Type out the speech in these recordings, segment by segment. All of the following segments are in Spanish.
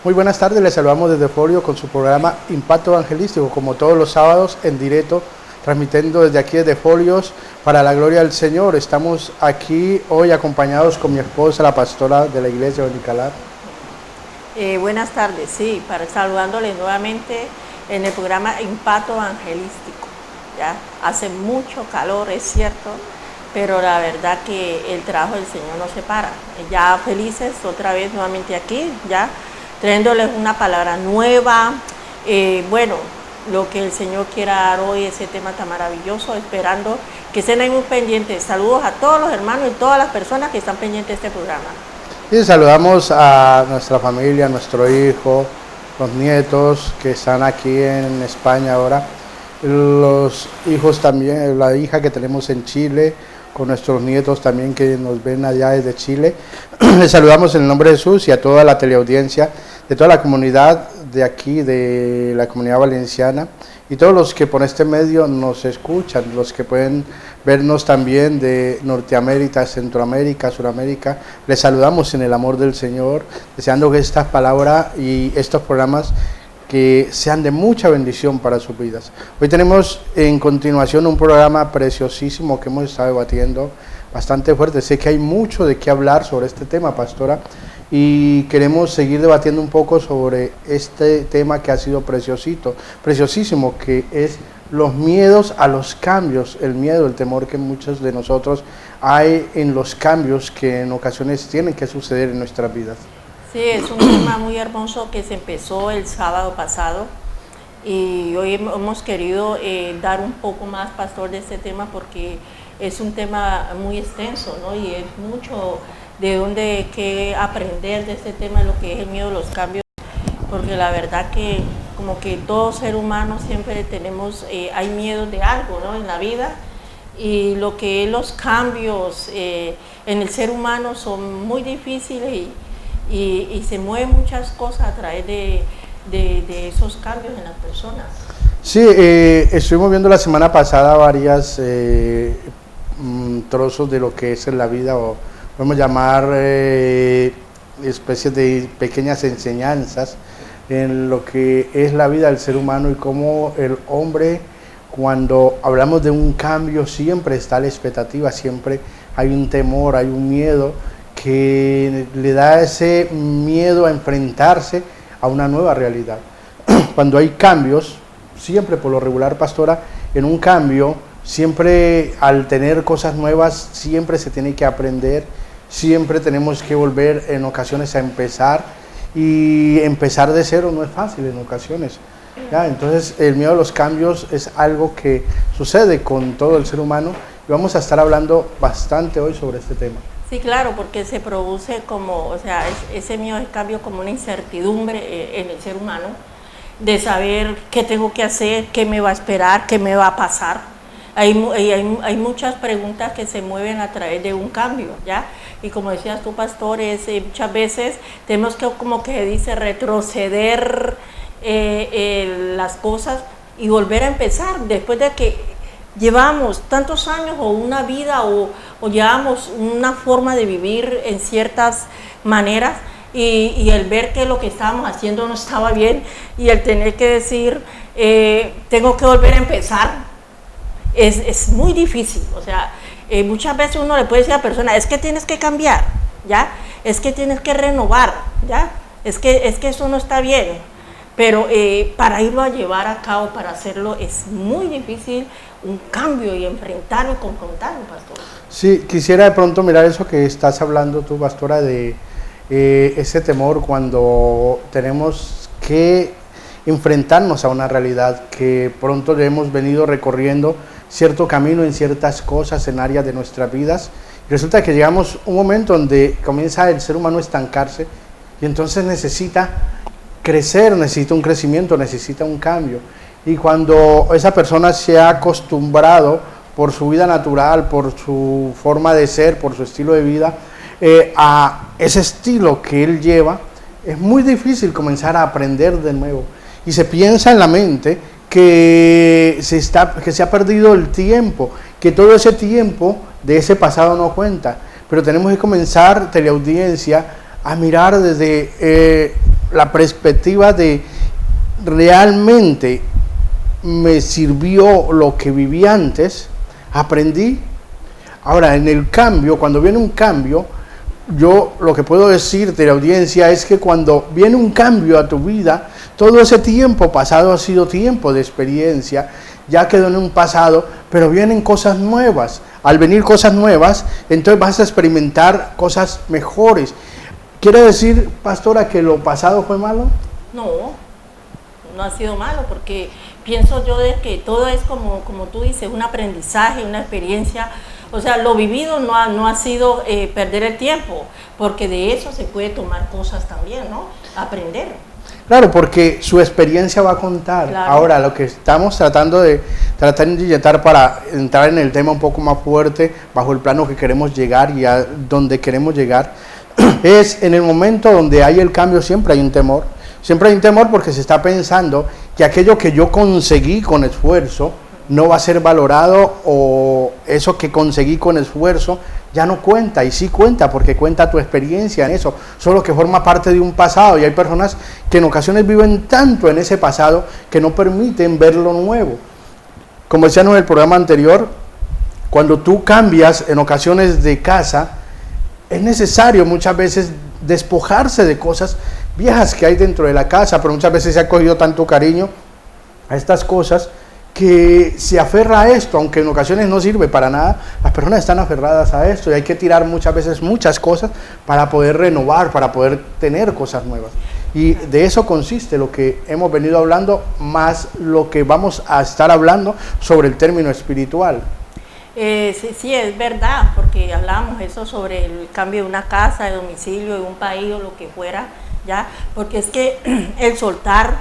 Muy buenas tardes, les saludamos desde Folio con su programa Impacto Evangelístico, como todos los sábados en directo, transmitiendo desde aquí desde Folios para la gloria del Señor. Estamos aquí hoy acompañados con mi esposa, la pastora de la iglesia de Nicalar. Buenas tardes, sí, saludándoles nuevamente en el programa Impacto Evangelístico. ¿Ya? Hace mucho calor, es cierto, pero la verdad que el trabajo del Señor no se para. Ya felices otra vez nuevamente aquí, ya trayéndoles una palabra nueva, bueno, lo que el Señor quiera dar hoy, ese tema tan maravilloso, esperando que estén ahí muy pendientes. Saludos a todos los hermanos y todas las personas que están pendientes de este programa. Y saludamos a nuestra familia, a nuestro hijo, los nietos que están aquí en España ahora, los hijos también, la hija que tenemos en Chile, con nuestros nietos también que nos ven allá desde Chile. Les saludamos en el nombre de Jesús y a toda la teleaudiencia de toda la comunidad de aquí, de la comunidad valenciana, y todos los que por este medio nos escuchan, los que pueden vernos también de Norteamérica, Centroamérica, Suramérica. Les saludamos en el amor del Señor, deseando que estas palabras y estos programas que sean de mucha bendición para sus vidas. Hoy tenemos en continuación un programa preciosísimo que hemos estado debatiendo bastante fuerte. Sé que hay mucho de qué hablar sobre este tema, pastora, y queremos seguir debatiendo un poco sobre este tema que ha sido preciosísimo, que es los miedos a los cambios, el miedo, el temor que muchos de nosotros hay en los cambios que en ocasiones tienen que suceder en nuestras vidas. Sí, es un tema muy hermoso que se empezó el sábado pasado y hoy hemos querido dar un poco más, pastor, de este tema porque es un tema muy extenso, ¿no? Y es mucho de dónde que aprender de este tema, lo que es el miedo a los cambios, porque la verdad que como que todo ser humano siempre tenemos, hay miedo de algo, ¿no? En la vida, y lo que es los cambios en el ser humano son muy difíciles y se mueven muchas cosas a través de esos cambios en las personas. Sí, estuvimos viendo la semana pasada varias trozos de lo que es en la vida, o podemos llamar especies de pequeñas enseñanzas en lo que es la vida del ser humano y cómo el hombre, cuando hablamos de un cambio, siempre está la expectativa, siempre hay un temor, hay un miedo que le da ese miedo a enfrentarse a una nueva realidad. Cuando hay cambios, siempre por lo regular, pastora, en un cambio, siempre al tener cosas nuevas, siempre se tiene que aprender, siempre tenemos que volver en ocasiones a empezar, y empezar de cero no es fácil en ocasiones. ¿Ya? Entonces el miedo a los cambios es algo que sucede con todo el ser humano y vamos a estar hablando bastante hoy sobre este tema. Sí, claro, porque se produce como, o sea, ese miedo al cambio como una incertidumbre en el ser humano, de saber qué tengo que hacer, qué me va a esperar, qué me va a pasar. Hay muchas preguntas que se mueven a través de un cambio, ¿ya? Y como decías tú, pastor, muchas veces tenemos que, como que dice, retroceder las cosas y volver a empezar después de que llevamos tantos años o una vida o llevamos una forma de vivir en ciertas maneras y el ver que lo que estábamos haciendo no estaba bien y el tener que decir tengo que volver a empezar es muy difícil. O sea, muchas veces uno le puede decir a la persona, es que tienes que cambiar, ¿ya? Es que tienes que renovar, ¿ya? es que eso no está bien, pero para irlo a llevar a cabo, para hacerlo, es muy difícil un cambio y enfrentarlo y confrontarlo, pastor. Sí, quisiera de pronto mirar eso que estás hablando tú, pastora, de ese temor cuando tenemos que enfrentarnos a una realidad que pronto ya hemos venido recorriendo cierto camino en ciertas cosas, en áreas de nuestras vidas. Y resulta que llegamos a un momento donde comienza el ser humano a estancarse y entonces necesita crecer, necesita un crecimiento, necesita un cambio. Y cuando esa persona se ha acostumbrado por su vida natural, por su forma de ser, por su estilo de vida, a ese estilo que él lleva, es muy difícil comenzar a aprender de nuevo. Y se piensa en la mente que se ha perdido el tiempo, que todo ese tiempo de ese pasado no cuenta. Pero tenemos que comenzar, teleaudiencia, a mirar desde la perspectiva de realmente me sirvió lo que viví antes, aprendí. Ahora, en el cambio, cuando viene un cambio, yo lo que puedo decirte, la audiencia, es que cuando viene un cambio a tu vida, todo ese tiempo pasado ha sido tiempo de experiencia, ya quedó en un pasado, pero vienen cosas nuevas. Al venir cosas nuevas, entonces vas a experimentar cosas mejores. ¿Quiere decir, pastora, que lo pasado fue malo? No, no ha sido malo, porque pienso yo de que todo es como tú dices, un aprendizaje, una experiencia. O sea, lo vivido no ha sido perder el tiempo, porque de eso se puede tomar cosas también, ¿no? Aprender. Claro, porque su experiencia va a contar. Claro. Ahora, lo que estamos tratando de inyectar para entrar en el tema un poco más fuerte, bajo el plano que queremos llegar y a donde queremos llegar, es en el momento donde hay el cambio, siempre hay un temor. Siempre hay un temor porque se está pensando que aquello que yo conseguí con esfuerzo no va a ser valorado, o eso que conseguí con esfuerzo ya no cuenta. Y sí cuenta, porque cuenta tu experiencia en eso, solo que forma parte de un pasado. Y hay personas que en ocasiones viven tanto en ese pasado que no permiten ver lo nuevo. Como decíamos en el programa anterior, cuando tú cambias en ocasiones de casa, es necesario muchas veces despojarse de cosas viejas que hay dentro de la casa, pero muchas veces se ha cogido tanto cariño a estas cosas que se aferra a esto, aunque en ocasiones no sirve para nada. Las personas están aferradas a esto y hay que tirar muchas veces muchas cosas para poder renovar, para poder tener cosas nuevas. Y de eso consiste lo que hemos venido hablando, más lo que vamos a estar hablando sobre el término espiritual. Sí, es verdad, porque hablamos eso sobre el cambio de una casa, de domicilio, de un país o lo que fuera, ¿ya? Porque es que el soltar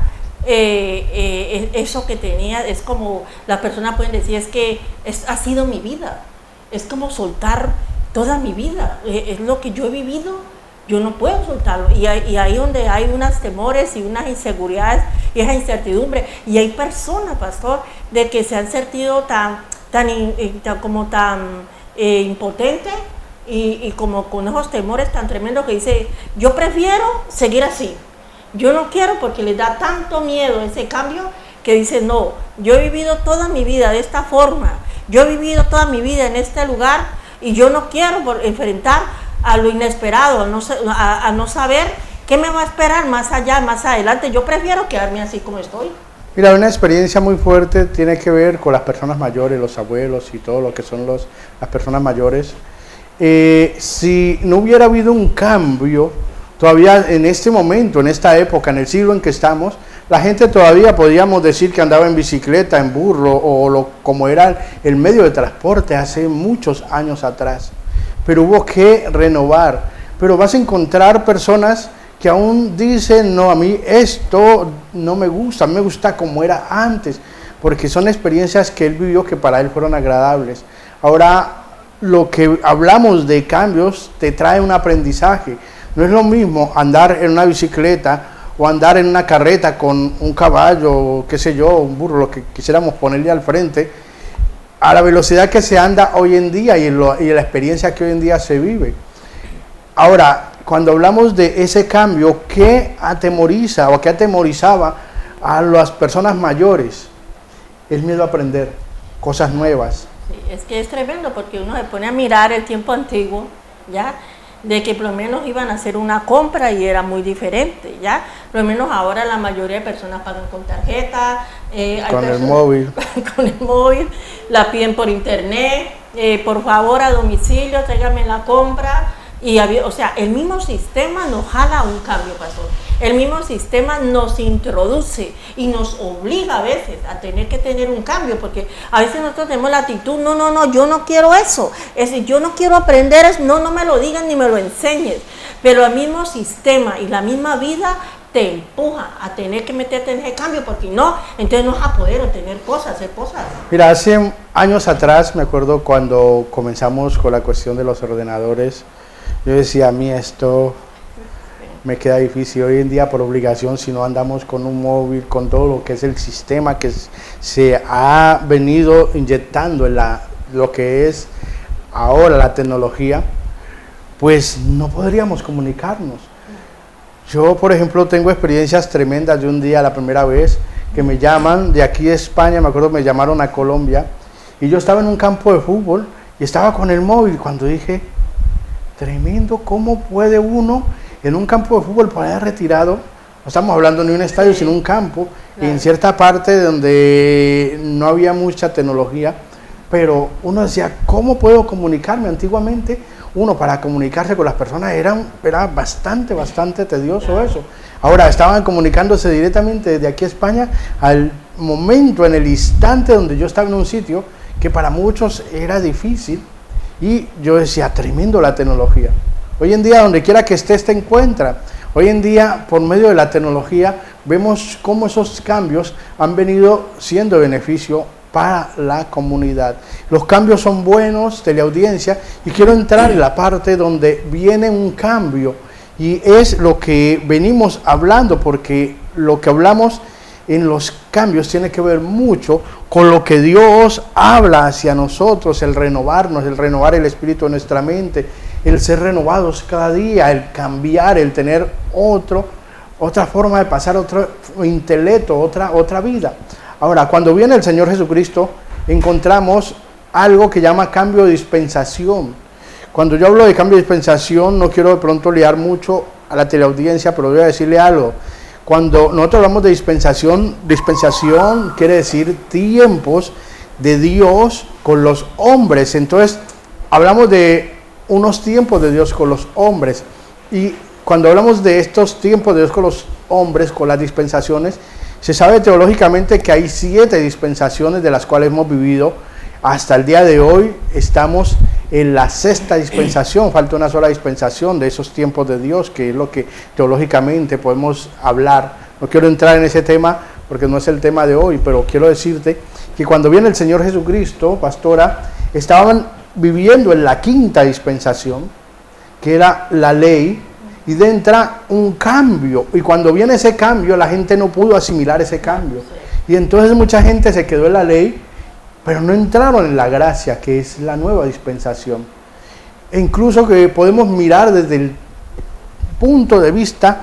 eso que tenía, es como las personas pueden decir, es que ha sido mi vida, es como soltar toda mi vida, es lo que yo he vivido, yo no puedo soltarlo, y ahí donde hay unos temores y unas inseguridades y esa incertidumbre, y hay personas, pastor, de que se han sentido tan impotentes y como con esos temores tan tremendos que dice, yo prefiero seguir así. Yo no quiero, porque les da tanto miedo ese cambio, que dicen, no, yo he vivido toda mi vida de esta forma, yo he vivido toda mi vida en este lugar y yo no quiero enfrentar a lo inesperado, a no saber qué me va a esperar más allá, más adelante. Yo prefiero quedarme así como estoy. Mira, una experiencia muy fuerte tiene que ver con las personas mayores, los abuelos y todo lo que son las personas mayores. Si no hubiera habido un cambio, todavía en este momento, en esta época, en el siglo en que estamos, la gente todavía podríamos decir que andaba en bicicleta, en burro, o como era el medio de transporte hace muchos años atrás. Pero hubo que renovar. Pero vas a encontrar personas que aún dicen, no, a mí esto no me gusta, a mí me gusta como era antes, porque son experiencias que él vivió que para él fueron agradables. Ahora, lo que hablamos de cambios te trae un aprendizaje. No es lo mismo andar en una bicicleta o andar en una carreta con un caballo, qué sé yo, un burro, lo que quisiéramos ponerle al frente, a la velocidad que se anda hoy en día y la experiencia que hoy en día se vive. Ahora, cuando hablamos de ese cambio, ¿qué atemoriza o qué atemorizaba a las personas mayores? El miedo a aprender cosas nuevas. Sí, es que es tremendo, porque uno se pone a mirar el tiempo antiguo, ¿ya? de que por lo menos iban a hacer una compra y era muy diferente, ¿ya? Por lo menos ahora la mayoría de personas pagan con tarjeta, con el móvil. Con el móvil, la piden por internet, por favor a domicilio, tráigame la compra. Y o sea, el mismo sistema nos jala a un cambio, pastor. El mismo sistema nos introduce y nos obliga a veces a tener que tener un cambio, porque a veces nosotros tenemos la actitud, no, yo no quiero eso, es decir, yo no quiero aprender eso, no me lo digan ni me lo enseñes, pero el mismo sistema y la misma vida te empuja a tener que meterte en ese cambio, porque no, entonces no vas a poder obtener cosas, hacer cosas. Mira, hace años atrás, me acuerdo cuando comenzamos con la cuestión de los ordenadores, yo decía, a mí esto me queda difícil. Hoy en día por obligación, si no andamos con un móvil, con todo lo que es el sistema que se ha venido inyectando en lo que es ahora la tecnología, pues no podríamos comunicarnos. Yo, por ejemplo, tengo experiencias tremendas de un día, la primera vez que me llaman de aquí de España, me acuerdo me llamaron a Colombia, y yo estaba en un campo de fútbol y estaba con el móvil cuando dije, tremendo, ¿cómo puede uno en un campo de fútbol por allá retirado? No estamos hablando ni un estadio, sino un campo, claro. Y en cierta parte donde no había mucha tecnología, pero uno decía, ¿cómo puedo comunicarme? Antiguamente, uno para comunicarse con las personas era bastante tedioso, claro. Eso. Ahora estaban comunicándose directamente desde aquí a España al momento, en el instante donde yo estaba en un sitio que para muchos era difícil. Y yo decía, tremendo la tecnología. Hoy en día, donde quiera que estés, te encuentra. Hoy en día, por medio de la tecnología, vemos cómo esos cambios han venido siendo de beneficio para la comunidad. Los cambios son buenos, teleaudiencia, y quiero entrar en la parte donde viene un cambio, y es lo que venimos hablando, porque lo que hablamos en los cambios tiene que ver mucho con lo que Dios habla hacia nosotros, el renovarnos, el renovar el espíritu de nuestra mente, el ser renovados cada día, el cambiar, el tener otra forma de pasar, otro intelecto, otra vida. Ahora, cuando viene el Señor Jesucristo, encontramos algo que llama cambio de dispensación. Cuando yo hablo de cambio de dispensación, no quiero de pronto liar mucho a la teleaudiencia, pero voy a decirle algo. Cuando nosotros hablamos de dispensación quiere decir tiempos de Dios con los hombres. Entonces, hablamos de unos tiempos de Dios con los hombres. Y cuando hablamos de estos tiempos de Dios con los hombres, con las dispensaciones, se sabe teológicamente que hay 7 dispensaciones de las cuales hemos vivido. Hasta el día de hoy estamos en la 6ª dispensación, falta una sola dispensación de esos tiempos de Dios, que es lo que teológicamente podemos hablar. No quiero entrar en ese tema porque no es el tema de hoy, pero quiero decirte que cuando viene el Señor Jesucristo, pastora, estaban viviendo en la 5ª dispensación, que era la ley, y entra un cambio, y cuando viene ese cambio, la gente no pudo asimilar ese cambio, y entonces mucha gente se quedó en la ley, pero no entraron en la gracia, que es la nueva dispensación. E incluso que podemos mirar desde el punto de vista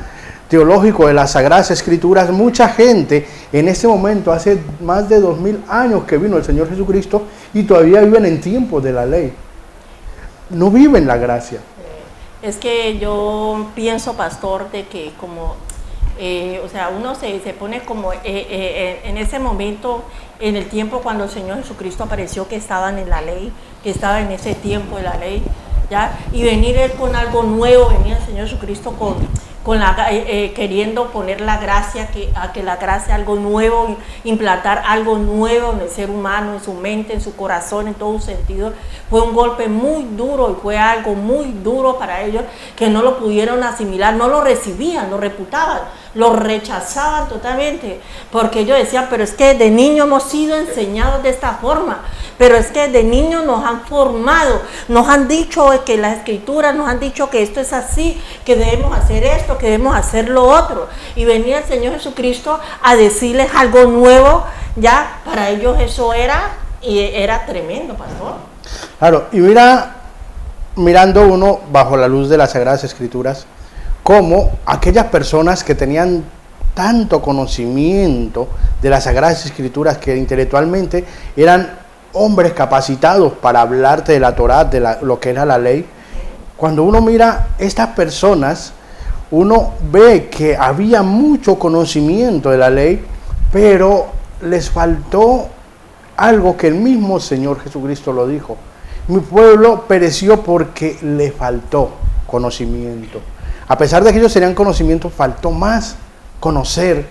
teológico de las Sagradas Escrituras, mucha gente en este momento, hace más de 2000 años que vino el Señor Jesucristo, y todavía viven en tiempos de la ley. No viven la gracia. Es que yo pienso, pastor, de que como... o sea, uno se pone como en ese momento, en el tiempo cuando el Señor Jesucristo apareció, que estaban en la ley, que estaba en ese tiempo de la ley, ¿ya? Y venir Él con algo nuevo, venía el Señor Jesucristo queriendo poner la gracia, que la gracia, algo nuevo, implantar algo nuevo en el ser humano, en su mente, en su corazón, en todo sentido. Fue un golpe muy duro y fue algo muy duro para ellos, que no lo pudieron asimilar, no lo recibían, lo reputaban, lo rechazaban totalmente, porque ellos decían, pero es que de niño hemos sido enseñados de esta forma, pero es que de niño nos han formado, nos han dicho que las Escrituras nos han dicho que esto es así, que debemos hacer esto, que debemos hacer lo otro, y venía el Señor Jesucristo a decirles algo nuevo. Ya para ellos eso era tremendo, pastor. Claro, y mirando uno bajo la luz de las Sagradas Escrituras, como aquellas personas que tenían tanto conocimiento de las Sagradas Escrituras, que intelectualmente eran hombres capacitados para hablarte de la Torá, de lo que era la ley, cuando uno mira estas personas, uno ve que había mucho conocimiento de la ley, pero les faltó algo que el mismo Señor Jesucristo lo dijo. Mi pueblo pereció porque le faltó conocimiento. A pesar de que ellos tenían conocimiento, faltó más conocer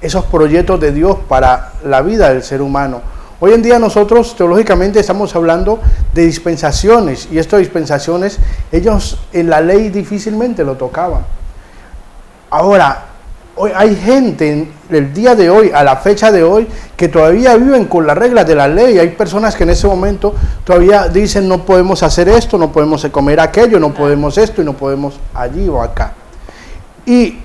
esos proyectos de Dios para la vida del ser humano. Hoy en día nosotros teológicamente estamos hablando de dispensaciones, y estas dispensaciones ellos en la ley difícilmente lo tocaban. Ahora, hoy hay gente en el día de hoy, a la fecha de hoy, que todavía viven con las reglas de la ley. Hay personas que en ese momento todavía dicen no podemos hacer esto, no podemos comer aquello, no podemos esto y no podemos allí o acá. Y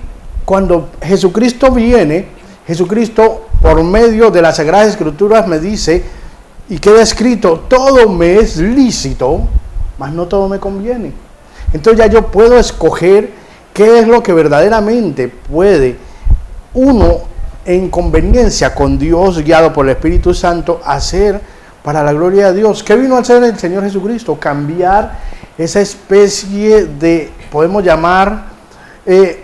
cuando Jesucristo viene, Jesucristo por medio de las Sagradas Escrituras me dice, y queda escrito, todo me es lícito, mas no todo me conviene. Entonces ya yo puedo escoger qué es lo que verdaderamente puede uno en conveniencia con Dios, guiado por el Espíritu Santo, hacer para la gloria de Dios. ¿Qué vino a hacer el Señor Jesucristo? Cambiar esa especie de, podemos llamar,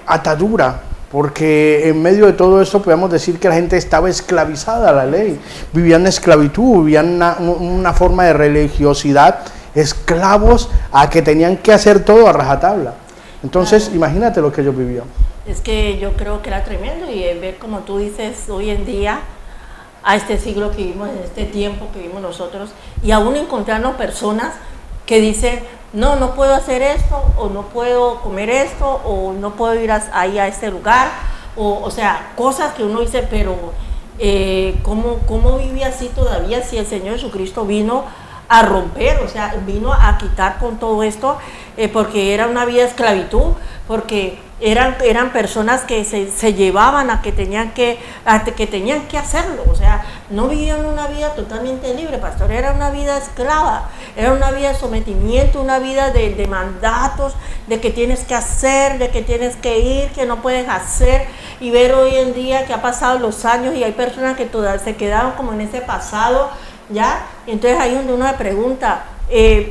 atadura, porque en medio de todo esto podemos decir que la gente estaba esclavizada a la ley, vivían en esclavitud, vivían una forma de religiosidad, esclavos a que tenían que hacer todo a rajatabla. Entonces, claro, imagínate lo que ellos vivían. Es que yo creo que era tremendo, y ver, como tú dices, hoy en día, a este siglo que vivimos, en este tiempo que vivimos nosotros, y aún encontrarnos personas que dicen, no puedo hacer esto, o no puedo comer esto, o no puedo ir ahí a este lugar, o sea, cosas que uno dice, pero ¿cómo vive así todavía si el Señor Jesucristo vino a romper, o sea, vino a quitar con todo esto, porque era una vida de esclavitud, porque eran personas que se llevaban a que tenían que hacerlo, o sea, no vivían una vida totalmente libre, pastor, era una vida esclava, era una vida de sometimiento, una vida de mandatos, de que tienes que hacer, de que tienes que ir, que no puedes hacer, y ver hoy en día que ha pasado los años y hay personas que todavía se quedaron como en ese pasado, ¿ya? Entonces ahí es donde uno se pregunta,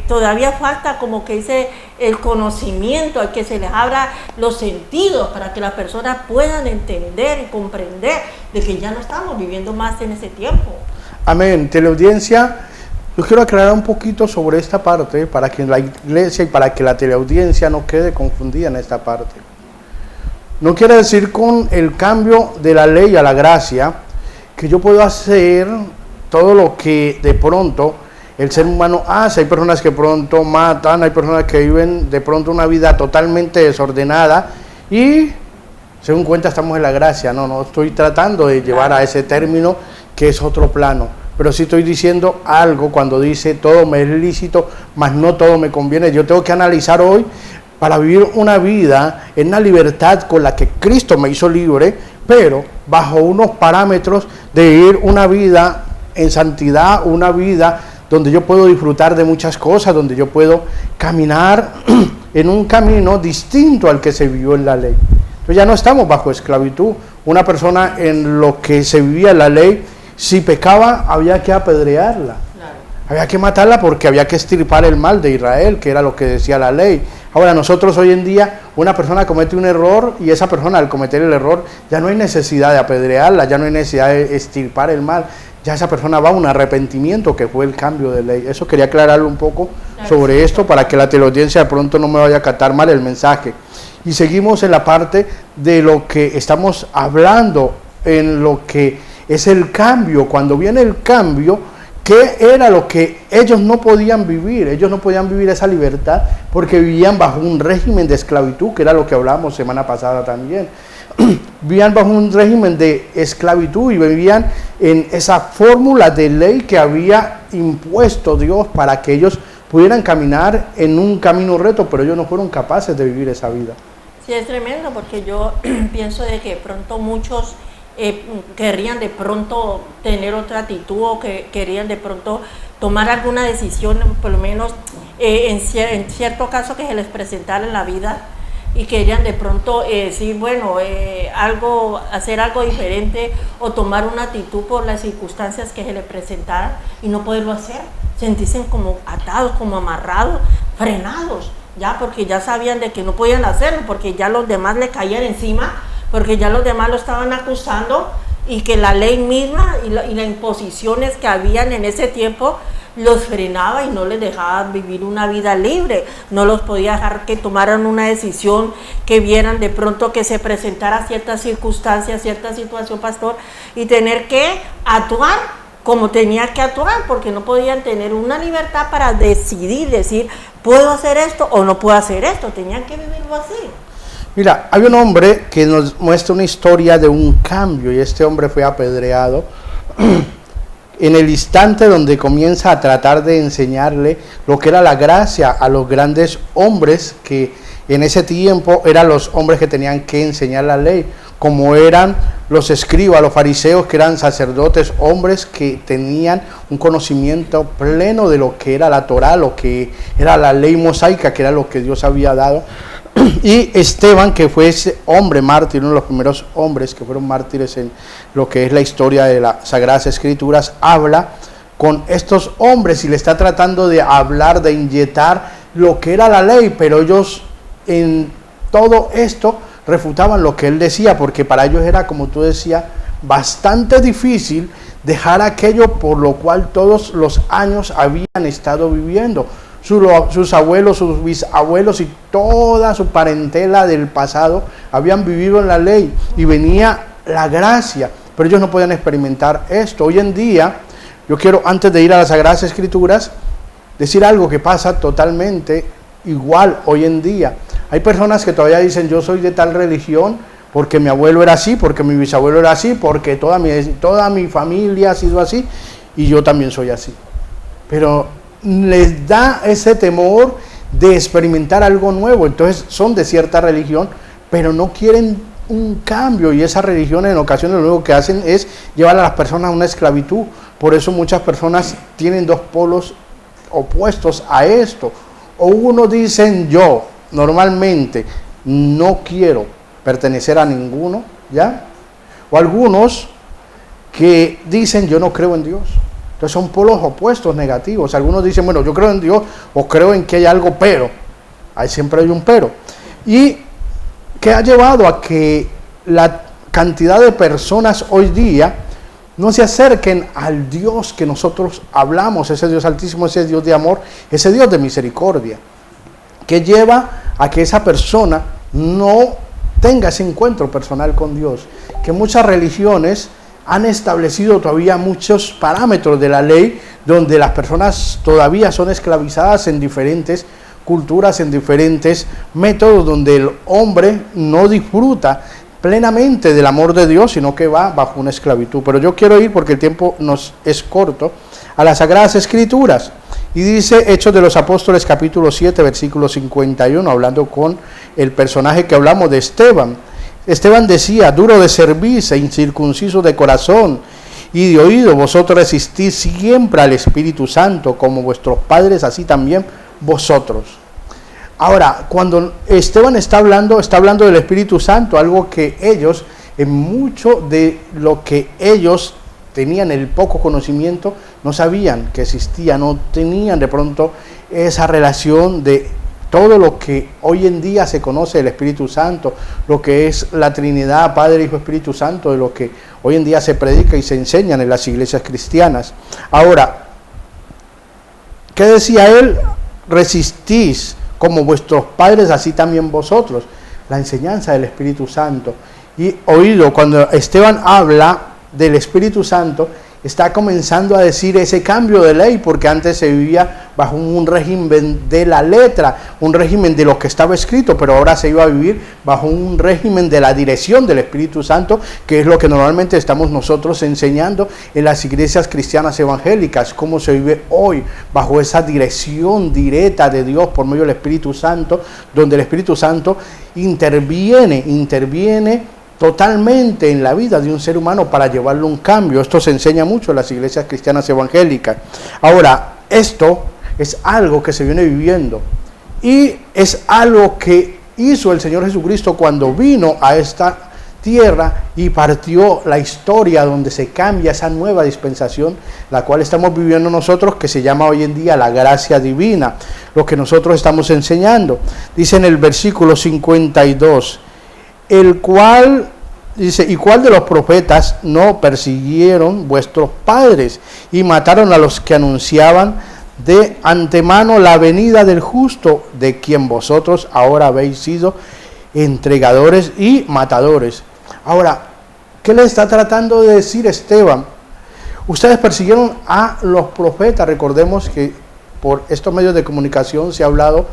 todavía falta, como que dice, el conocimiento, al que se les abra los sentidos para que las personas puedan entender y comprender de que ya no estamos viviendo más en ese tiempo. Amén. Teleaudiencia, yo quiero aclarar un poquito sobre esta parte para que la iglesia y para que la teleaudiencia no quede confundida en esta parte. No quiere decir con el cambio de la ley a la gracia que yo puedo hacer todo lo que de pronto el ser humano hace. Hay personas que pronto matan, hay personas que viven de pronto una vida totalmente desordenada y según cuenta estamos en la gracia. No estoy tratando de llevar a ese término que es otro plano, pero sí estoy diciendo algo cuando dice todo me es lícito, mas no todo me conviene. Yo tengo que analizar hoy para vivir una vida en una libertad con la que Cristo me hizo libre, pero bajo unos parámetros de vivir una vida en santidad, una vida donde yo puedo disfrutar de muchas cosas, donde yo puedo caminar en un camino distinto al que se vivió en la ley. Entonces ya no estamos bajo esclavitud. Una persona en lo que se vivía en la ley, si pecaba había que apedrearla, había que matarla porque había que extirpar el mal de Israel, que era lo que decía la ley. Ahora nosotros hoy en día, una persona comete un error y esa persona al cometer el error ya no hay necesidad de apedrearla, ya no hay necesidad de extirpar el mal. Ya esa persona va a un arrepentimiento que fue el cambio de ley. Eso quería aclararlo un poco sobre esto para que la teleaudiencia de pronto no me vaya a captar mal el mensaje. Y seguimos en la parte de lo que estamos hablando, en lo que es el cambio. Cuando viene el cambio, ¿qué era lo que ellos no podían vivir? Ellos no podían vivir esa libertad porque vivían bajo un régimen de esclavitud, que era lo que hablábamos semana pasada también. Vivían bajo un régimen de esclavitud y vivían en esa fórmula de ley que había impuesto Dios para que ellos pudieran caminar en un camino recto, pero ellos no fueron capaces de vivir esa vida. Sí, es tremendo, porque yo pienso de que pronto muchos querrían de pronto tener otra actitud, o que querían de pronto tomar alguna decisión, por lo menos en cierto caso que se les presentara en la vida, y querían de pronto decir, bueno, hacer algo diferente o tomar una actitud por las circunstancias que se les presentaran y no poderlo hacer, sentirse como atados, como amarrados, frenados. ya, porque ya sabían de que no podían hacerlo, porque ya los demás le caían encima, porque ya los demás lo estaban acusando, y que la ley misma y las imposiciones que habían en ese tiempo los frenaba y no les dejaba vivir una vida libre, no los podía dejar que tomaran una decisión, que vieran de pronto que se presentara ciertas circunstancias, cierta situación, pastor, y tener que actuar como tenía que actuar, porque no podían tener una libertad para decidir, decir, puedo hacer esto o no puedo hacer esto, tenían que vivirlo así. Mira, hay un hombre que nos muestra una historia de un cambio, y este hombre fue apedreado en el instante donde comienza a tratar de enseñarle lo que era la gracia a los grandes hombres, que en ese tiempo eran los hombres que tenían que enseñar la ley, como eran los escribas, los fariseos, que eran sacerdotes, hombres que tenían un conocimiento pleno de lo que era la Torá, lo que era la ley mosaica, que era lo que Dios había dado. Y Esteban, que fue ese hombre mártir, uno de los primeros hombres que fueron mártires en lo que es la historia de las Sagradas Escrituras, habla con estos hombres y le está tratando de hablar, de inyectar lo que era la ley, pero ellos en todo esto refutaban lo que él decía, porque para ellos era, como tú decías, bastante difícil dejar aquello por lo cual todos los años habían estado viviendo. Sus abuelos, sus bisabuelos y toda su parentela del pasado habían vivido en la ley y venía la gracia, pero ellos no podían experimentar esto. Hoy en día, yo quiero, antes de ir a las Sagradas Escrituras, decir algo que pasa totalmente igual hoy en día. Hay personas que todavía dicen, yo soy de tal religión porque mi abuelo era así, porque mi bisabuelo era así, porque toda mi familia ha sido así y yo también soy así. Pero les da ese temor de experimentar algo nuevo, entonces son de cierta religión, pero no quieren un cambio, y esa religión en ocasiones lo único que hacen es llevar a las personas a una esclavitud. Por eso muchas personas tienen dos polos opuestos a esto, o uno dicen, yo normalmente no quiero pertenecer a ninguno, ¿ya? O algunos que dicen, yo no creo en Dios. Entonces son polos opuestos negativos. Algunos dicen, bueno, yo creo en Dios o creo en que hay algo, pero. Ahí siempre hay un pero. Y que ha llevado a que la cantidad de personas hoy día no se acerquen al Dios que nosotros hablamos, ese Dios altísimo, ese Dios de amor, ese Dios de misericordia, que lleva a que esa persona no tenga ese encuentro personal con Dios. Que muchas religiones han establecido todavía muchos parámetros de la ley, donde las personas todavía son esclavizadas en diferentes culturas, en diferentes métodos, donde el hombre no disfruta plenamente del amor de Dios, sino que va bajo una esclavitud. Pero yo quiero ir, porque el tiempo nos es corto, a las Sagradas Escrituras. Y dice Hechos de los Apóstoles capítulo 7, versículo 51, hablando con el personaje que hablamos de Esteban. Esteban decía, duro de cerviz e incircunciso de corazón y de oído, vosotros resistís siempre al Espíritu Santo, como vuestros padres, así también vosotros. Ahora, cuando Esteban está hablando del Espíritu Santo, algo que ellos, en mucho de lo que ellos tenían el poco conocimiento, no sabían que existía, no tenían de pronto esa relación de todo lo que hoy en día se conoce del Espíritu Santo, lo que es la Trinidad, Padre, Hijo, Espíritu Santo, de lo que hoy en día se predica y se enseñan en las iglesias cristianas. Ahora, ¿qué decía él? Resistís como vuestros padres, así también vosotros. La enseñanza del Espíritu Santo. Y oído, cuando Esteban habla del Espíritu Santo, está comenzando a decir ese cambio de ley, porque antes se vivía bajo un régimen de la letra, un régimen de lo que estaba escrito, pero ahora se iba a vivir bajo un régimen de la dirección del Espíritu Santo, que es lo que normalmente estamos nosotros enseñando en las iglesias cristianas evangélicas, cómo se vive hoy bajo esa dirección directa de Dios por medio del Espíritu Santo, donde el Espíritu Santo interviene totalmente en la vida de un ser humano para llevarle un cambio. Esto se enseña mucho en las iglesias cristianas evangélicas. Ahora, esto es algo que se viene viviendo y es algo que hizo el Señor Jesucristo cuando vino a esta tierra y partió la historia donde se cambia esa nueva dispensación, la cual estamos viviendo nosotros, que se llama hoy en día la gracia divina, lo que nosotros estamos enseñando. Dice en el versículo 52, el cual, dice, ¿y cuál de los profetas no persiguieron vuestros padres y mataron a los que anunciaban de antemano la venida del justo, de quien vosotros ahora habéis sido entregadores y matadores? Ahora, ¿qué le está tratando de decir Esteban? Ustedes persiguieron a los profetas. Recordemos que por estos medios de comunicación se ha hablado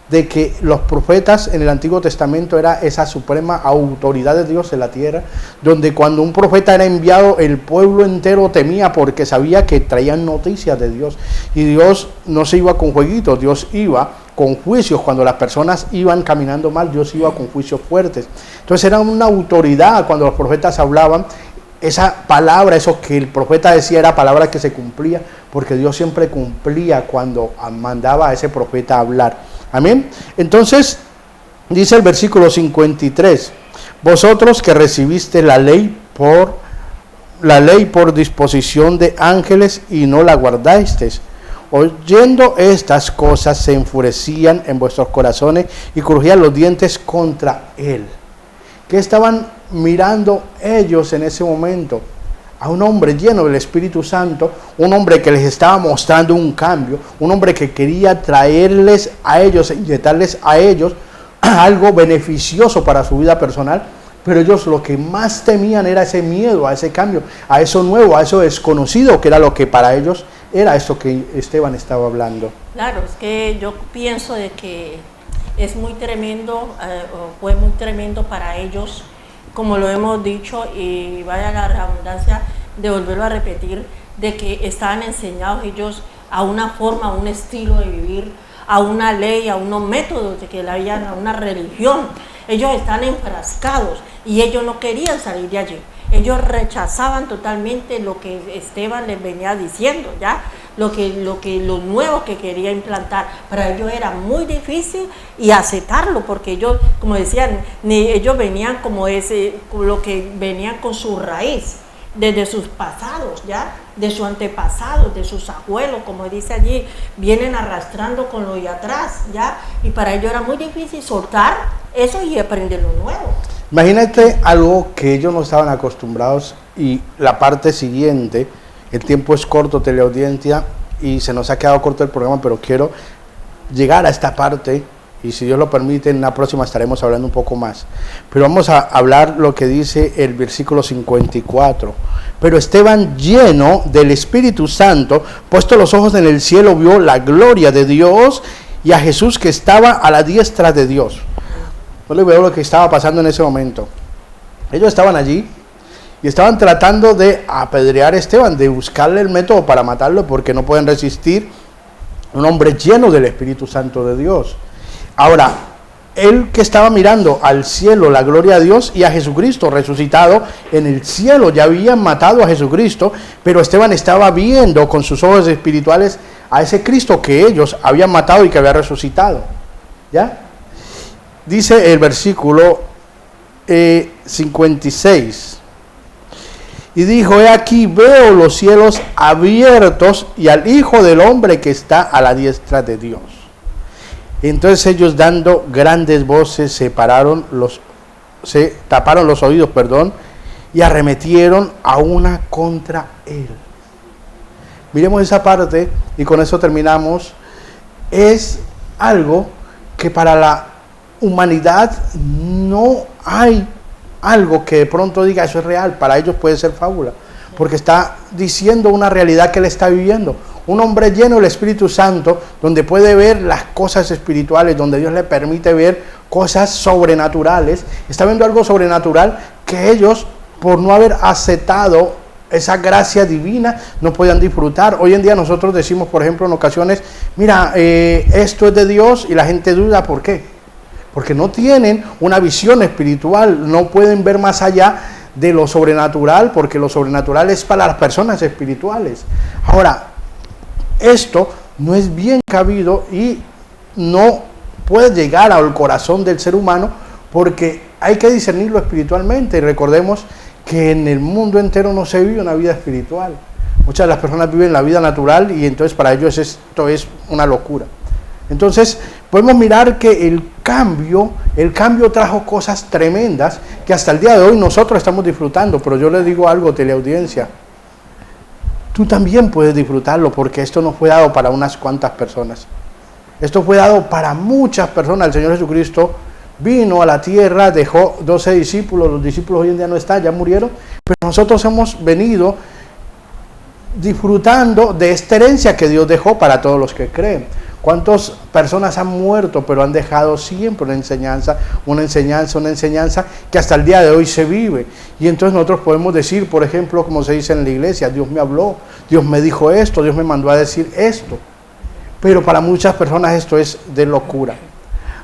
de que los profetas en el Antiguo Testamento era esa suprema autoridad de Dios en la tierra, donde cuando un profeta era enviado, el pueblo entero temía porque sabía que traían noticias de Dios. Y Dios no se iba con jueguitos, Dios iba con juicios. Cuando las personas iban caminando mal, Dios iba con juicios fuertes. Entonces era una autoridad cuando los profetas hablaban. Esa palabra, eso que el profeta decía, era palabra que se cumplía, porque Dios siempre cumplía cuando mandaba a ese profeta a hablar. Amén. Entonces, dice el versículo 53, vosotros que recibiste la ley por disposición de ángeles y no la guardasteis, oyendo estas cosas se enfurecían en vuestros corazones y crujían los dientes contra él. ¿Qué estaban mirando ellos en ese momento? A un hombre lleno del Espíritu Santo, un hombre que les estaba mostrando un cambio, un hombre que quería traerles a ellos, inyectarles a ellos algo beneficioso para su vida personal, pero ellos lo que más temían era ese miedo, a ese cambio, a eso nuevo, a eso desconocido, que era lo que para ellos era esto que Esteban estaba hablando. Claro, es que yo pienso de que es muy tremendo, fue muy tremendo para ellos, como lo hemos dicho, y vaya la redundancia de volverlo a repetir, de que estaban enseñados ellos a una forma, a un estilo de vivir, a una ley, a unos métodos de que la habían, a una religión. Ellos están enfrascados y ellos no querían salir de allí. Ellos rechazaban totalmente lo que Esteban les venía diciendo, ¿ya? Lo nuevo que quería implantar. Para ellos era muy difícil y aceptarlo, porque ellos, como decían, ellos venían lo que venían con su raíz, desde sus pasados, ¿ya? De sus antepasados, de sus abuelos, como dice allí, vienen arrastrando con lo de atrás, ¿ya? Y para ellos era muy difícil soltar eso y aprender lo nuevo. Imagínate algo que ellos no estaban acostumbrados, y la parte siguiente, el tiempo es corto, teleaudiencia, y se nos ha quedado corto el programa, pero quiero llegar a esta parte, y si Dios lo permite, en la próxima estaremos hablando un poco más. Pero vamos a hablar lo que dice el versículo 54. Pero Esteban, lleno del Espíritu Santo, puesto los ojos en el cielo, vio la gloria de Dios y a Jesús que estaba a la diestra de Dios. No le veo lo que estaba pasando en ese momento. Ellos estaban allí y estaban tratando de apedrear a Esteban, de buscarle el método para matarlo, porque no pueden resistir un hombre lleno del Espíritu Santo de Dios. Ahora, él que estaba mirando al cielo, la gloria de Dios y a Jesucristo resucitado en el cielo, ya habían matado a Jesucristo, pero Esteban estaba viendo con sus ojos espirituales a ese Cristo que ellos habían matado y que había resucitado. ¿Ya? Dice el versículo 56. Y dijo, he aquí veo los cielos abiertos y al Hijo del Hombre que está a la diestra de Dios. Entonces ellos, dando grandes voces, se taparon los oídos, y arremetieron a una contra él. Miremos esa parte y con eso terminamos. Es algo que para la humanidad no hay algo que de pronto diga eso es real. Para ellos puede ser fábula, porque está diciendo una realidad que él está viviendo. Un hombre lleno del Espíritu Santo, donde puede ver las cosas espirituales, donde Dios le permite ver cosas sobrenaturales, está viendo algo sobrenatural que ellos, por no haber aceptado esa gracia divina, no podían disfrutar. Hoy en día nosotros decimos, por ejemplo, en ocasiones, mira, esto es de Dios, y la gente duda. ¿Por qué? Porque no tienen una visión espiritual, no pueden ver más allá de lo sobrenatural, porque lo sobrenatural es para las personas espirituales. Ahora, esto no es bien cabido y no puede llegar al corazón del ser humano, porque hay que discernirlo espiritualmente. Y recordemos que en el mundo entero no se vive una vida espiritual. Muchas de las personas viven la vida natural y entonces para ellos esto es una locura. Entonces podemos mirar que el cambio trajo cosas tremendas que hasta el día de hoy nosotros estamos disfrutando. Pero yo les digo algo, teleaudiencia, tú también puedes disfrutarlo, porque esto no fue dado para unas cuantas personas. Esto fue dado para muchas personas. El Señor Jesucristo vino a la tierra, dejó 12 discípulos, los discípulos hoy en día no están, ya murieron, pero nosotros hemos venido disfrutando de esta herencia que Dios dejó para todos los que creen. ¿Cuántas personas han muerto, pero han dejado siempre una enseñanza que hasta el día de hoy se vive? Y entonces nosotros podemos decir, por ejemplo, como se dice en la iglesia, Dios me habló, Dios me dijo esto, Dios me mandó a decir esto. Pero para muchas personas esto es de locura.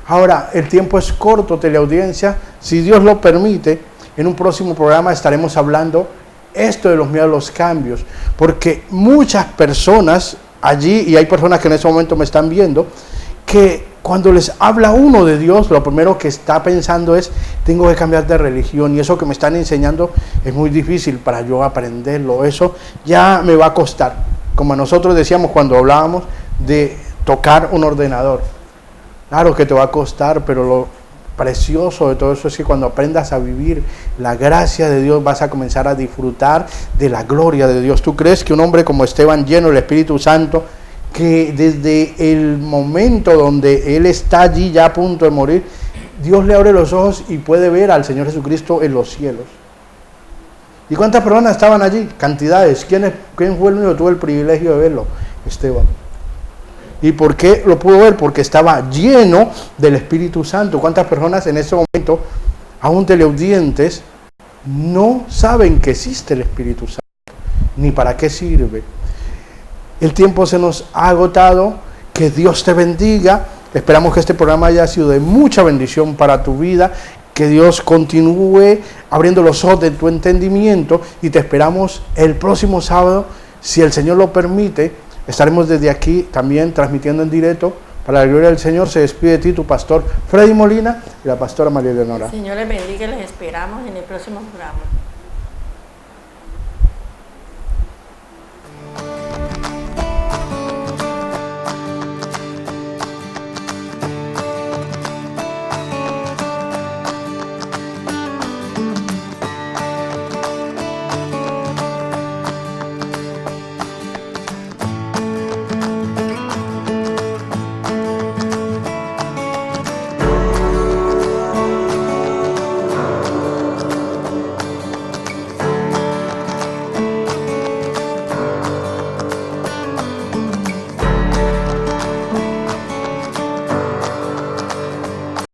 Ahora, el tiempo es corto, teleaudiencia. Si Dios lo permite, en un próximo programa estaremos hablando esto de los miedos a los cambios. Porque muchas personas allí, y hay personas que en este momento me están viendo, que cuando les habla uno de Dios, lo primero que está pensando es, tengo que cambiar de religión, y eso que me están enseñando es muy difícil para yo aprenderlo, eso ya me va a costar. Como nosotros decíamos cuando hablábamos de tocar un ordenador, claro que te va a costar, pero lo precioso de todo eso es que cuando aprendas a vivir la gracia de Dios, vas a comenzar a disfrutar de la gloria de Dios. ¿Tú crees que un hombre como Esteban, lleno del Espíritu Santo, que desde el momento donde él está allí ya a punto de morir, Dios le abre los ojos y puede ver al Señor Jesucristo en los cielos? ¿Y cuántas personas estaban allí? Cantidades. ¿Quién fue el único que tuvo el privilegio de verlo? Esteban. ¿Y por qué lo pudo ver? Porque estaba lleno del Espíritu Santo. ¿Cuántas personas en ese momento, aún teleaudientes, no saben que existe el Espíritu Santo, ni para qué sirve? El tiempo se nos ha agotado. Que Dios te bendiga. Esperamos que este programa haya sido de mucha bendición para tu vida. Que Dios continúe abriendo los ojos de tu entendimiento, y te esperamos el próximo sábado, si el Señor lo permite. Estaremos desde aquí también transmitiendo en directo. Para la gloria del Señor, se despide de ti tu pastor Freddy Molina y la pastora María Eleonora. Señor les bendiga, les esperamos en el próximo programa.